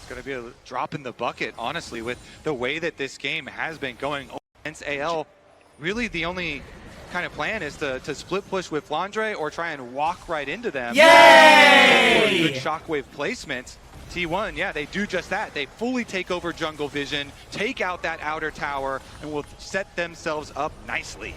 It's going to be a drop in the bucket, honestly, with the way that this game has been going against AL. Really, the only kind of plan is to split push with Flandre or try and walk right into them. Yay! Good shockwave placement. T1, yeah, they do just that. They fully take over jungle vision, take out that outer tower, and will set themselves up nicely.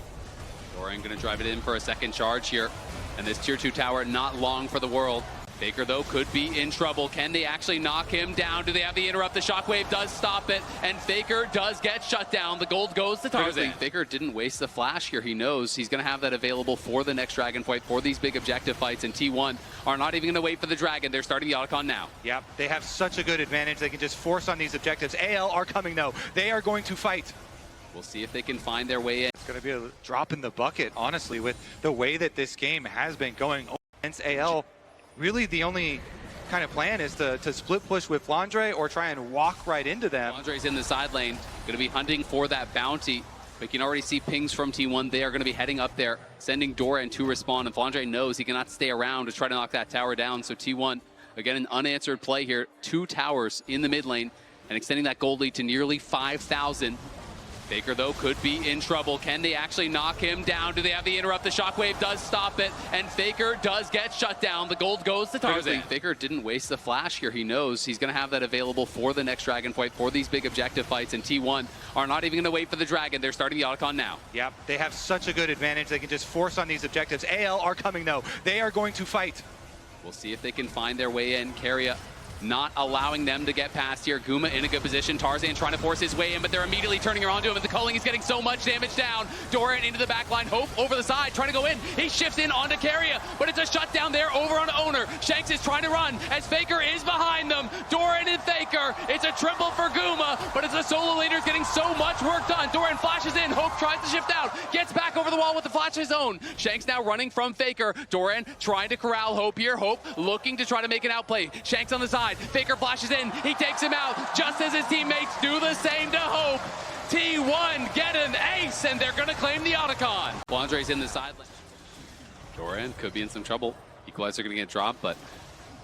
Doran going to drive it in for a second charge here. And this tier 2 tower, not long for the world. Faker, though, could be in trouble. Can they actually knock him down? Do they have the interrupt? The shockwave does stop it, and Faker does get shut down. The gold goes to Tarzan. Faker didn't waste the flash here. He knows he's going to have that available for the next Dragon fight, for these big objective fights, and T1 are not even going to wait for the Dragon. They're starting the Otacon now. Yep, they have such a good advantage. They can just force on these objectives. AL are coming, though. They are going to fight. We'll see if they can find their way in. It's going to be a drop in the bucket, honestly, with the way that this game has been going against AL. Really, the only kind of plan is to split push with Flandre or try and walk right into them. Flandre's in the side lane, going to be hunting for that bounty. We can already see pings from T1. They are going to be heading up there, sending Doran to respawn, and Flandre knows he cannot stay around to try to knock that tower down. So T1, again, an unanswered play here. 2 towers in the mid lane and extending that gold lead to nearly 5,000. Faker, though, could be in trouble. Can they actually knock him down? Do they have the interrupt? The shockwave does stop it, and Faker does get shut down. The gold goes to Tarzan. Faker didn't waste the flash here. He knows he's going to have that available for the next Dragon fight, for these big objective fights, and T1 are not even going to wait for the Dragon. They're starting the Otacon now. Yep, they have such a good advantage. They can just force on these objectives. AL are coming, though. They are going to fight. We'll see if they can find their way in. Keria not allowing them to get past here. Guma in a good position. Tarzan trying to force his way in, but they're immediately turning around to him, and the culling is getting so much damage down. Doran into the back line. Hope over the side, trying to go in. He shifts in onto Keria, but it's a shutdown there over on Owner. Shanks is trying to run as Faker is behind them. Doran and Faker. It's a triple for Guma, but it's the solo laner getting so much work done. Doran flashes in. Hope tries to shift out. Gets back over the wall with the flash of his own. Shanks now running from Faker. Doran trying to corral Hope here. Hope looking to try to make an outplay. Shanks on the side. Faker flashes in, he takes him out, just as his teammates do the same to Hope. T1 get an ace, and they're going to claim the Otacon. Flandre's in the side lane. Doran could be in some trouble. Equalizer going to get dropped, but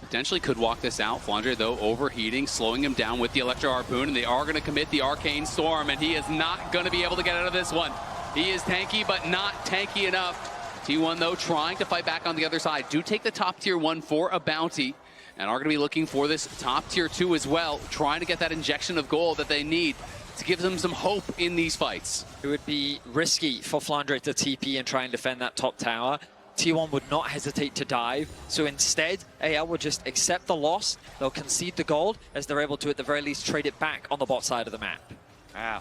potentially could walk this out. Flandre, though, overheating, slowing him down with the Electro Harpoon, and they are going to commit the Arcane Storm, and he is not going to be able to get out of this one. He is tanky, but not tanky enough. T1, though, trying to fight back on the other side. Do take the top tier 1 for a bounty, and are going to be looking for this top tier 2 as well, trying to get that injection of gold that they need to give them some hope in these fights. It would be risky for Flandre to TP and try and defend that top tower. T1 would not hesitate to dive, so instead AL would just accept the loss. They'll concede the gold, as they're able to at the very least trade it back on the bot side of the map.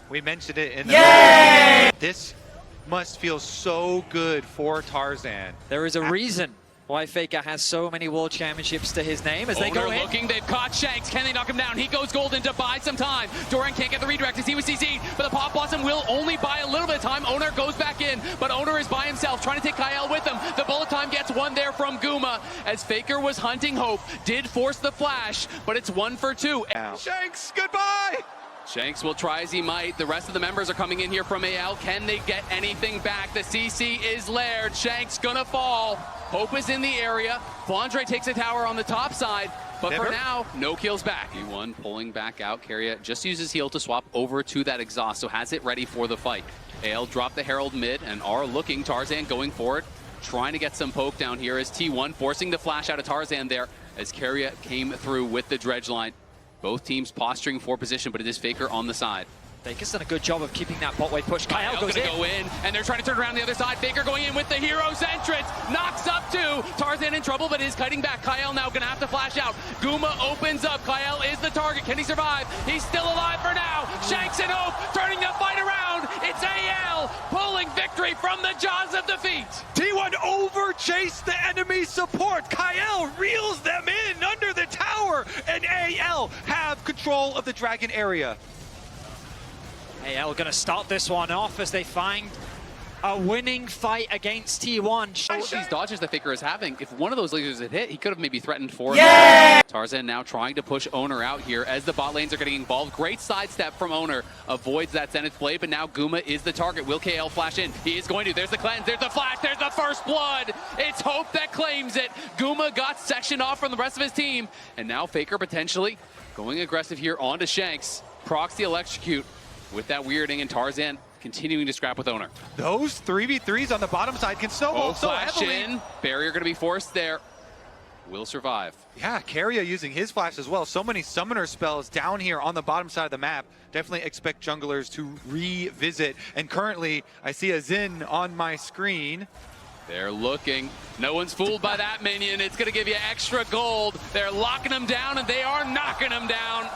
We mentioned it in the This must feel so good for Tarzan. There is a reason why Faker has so many world championships to his name as they go in. Looking, they've caught Shanks. Can they knock him down? He goes golden to buy some time. Doran can't get the redirect as he was CC'd, but the Pop Blossom will only buy a little bit of time. Owner goes back in, but Owner is by himself, trying to take Kyle with him. The bullet time gets one there from Guma, as Faker was hunting Hope, did force the flash, but it's 1 for 2. Shanks, goodbye! Shanks will try as he might. The rest of the members are coming in here from AL. Can they get anything back? The CC is layered. Shanks gonna fall. Hope is in the area. Flandre takes a tower on the top side, but for now, no kills back. T1 pulling back out. Keria just uses heal to swap over to that exhaust, so has it ready for the fight. AL drop the Herald mid and are looking. Tarzan going forward, trying to get some poke down here as T1 forcing the flash out of Tarzan there as Keria came through with the dredge line. Both teams posturing for position, but it is Faker on the side. Faker's done a good job of keeping that botway push. Kyle goes gonna go in, and they're trying to turn around the other side. Faker going in with the hero's entrance. Knocks up 2. Tarzan in trouble, but is kiting back. Kyle now gonna have to flash out. Guma opens up. Kyle is the target. Can he survive? He's still alive for now. Shanks and Hope turning the fight around. It's AL pulling victory from the jaws of defeat. T1 overchased the enemy support. Kyle reels them in under the tower, and AL have control of the Dragon area. AL going to start this one off as they find a winning fight against T1. These dodges that Faker is having, if one of those lasers had hit, he could have maybe threatened for him. Tarzan now trying to push Owner out here as the bot lanes are getting involved. Great sidestep from Owner. Avoids that Zenith blade, but now Guma is the target. Will KL flash in? He is going to. There's the cleanse. There's the flash. There's the first blood. It's Hope that claims it. Guma got sectioned off from the rest of his team. And now Faker potentially Going aggressive here onto Shanks. Procs the electrocute with that weirding, and Tarzan continuing to scrap with Owner. Those 3v3s on the bottom side can snowball so flash heavily. in. Barrier going to be forced there. Will survive. Yeah, Keria using his flash as well. So many summoner spells down here on the bottom side of the map. Definitely expect junglers to revisit. And currently, I see a Xin on my screen. They're looking. No one's fooled by that minion. It's going to give you extra gold. They're locking him down, and they are knocking him down.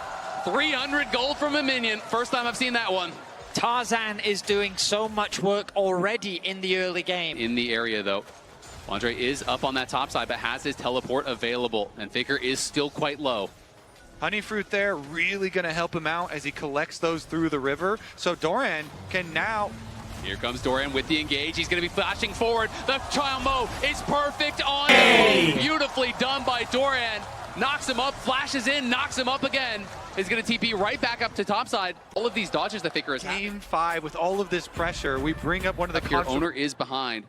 300 gold from a minion. First time I've seen that one. Tarzan is doing so much work already in the early game. In the area, though. Andre is up on that top side, but has his teleport available, and Faker is still quite low. Honeyfruit there really going to help him out as he collects those through the river. So Doran can now... Here comes Dorian with the engage. He's going to be flashing forward. The combo is perfect on him. Beautifully done by Dorian. Knocks him up, flashes in, knocks him up again. Is going to TP right back up to topside. All of these dodges that Faker has had. Game 5 with all of this pressure. We bring up one of the... Here, Owner is behind.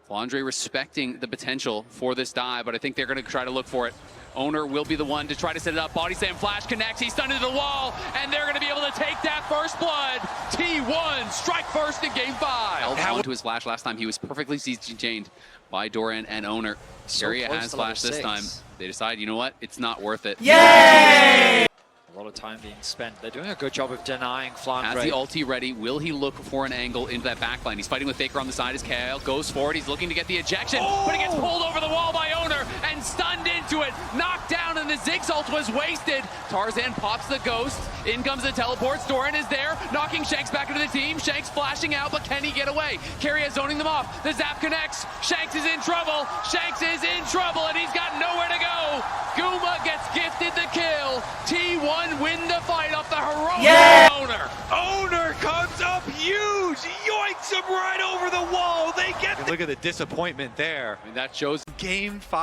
Flandre respecting the potential for this dive, but I think they're going to try to look for it. Owner will be the one to try to set it up. Body slam flash connects. He's stunned into the wall, and they're going to be able to take that first blood. T1 strike first in game 5. Held on to his flash last time. He was perfectly CC-chained by Doran and Owner. Keria has flash this time. They decide, you know what? It's not worth it. Yay! A lot of time being spent. They're doing a good job of denying Flandre. Has the ulti ready. Will he look for an angle into that backline? He's fighting with Faker on the side as Kale goes forward. He's looking to get the ejection, but he gets pulled over the wall by Owner and stunned into it. Knocked down, and the Ziggs ult was wasted. Tarzan pops the ghost. In comes the teleports. Doran is there, knocking Shanks back into the team. Shanks flashing out, but can he get away? Keria zoning them off. The zap connects. Shanks is in trouble. Shanks is in trouble, and he's got nowhere to go. Guma gets gifted the kill. T1 win the fight off the heroic Owner. Owner comes up huge, yoinks him right over the wall. They get... Look at the disappointment there. I mean, that shows Game 5.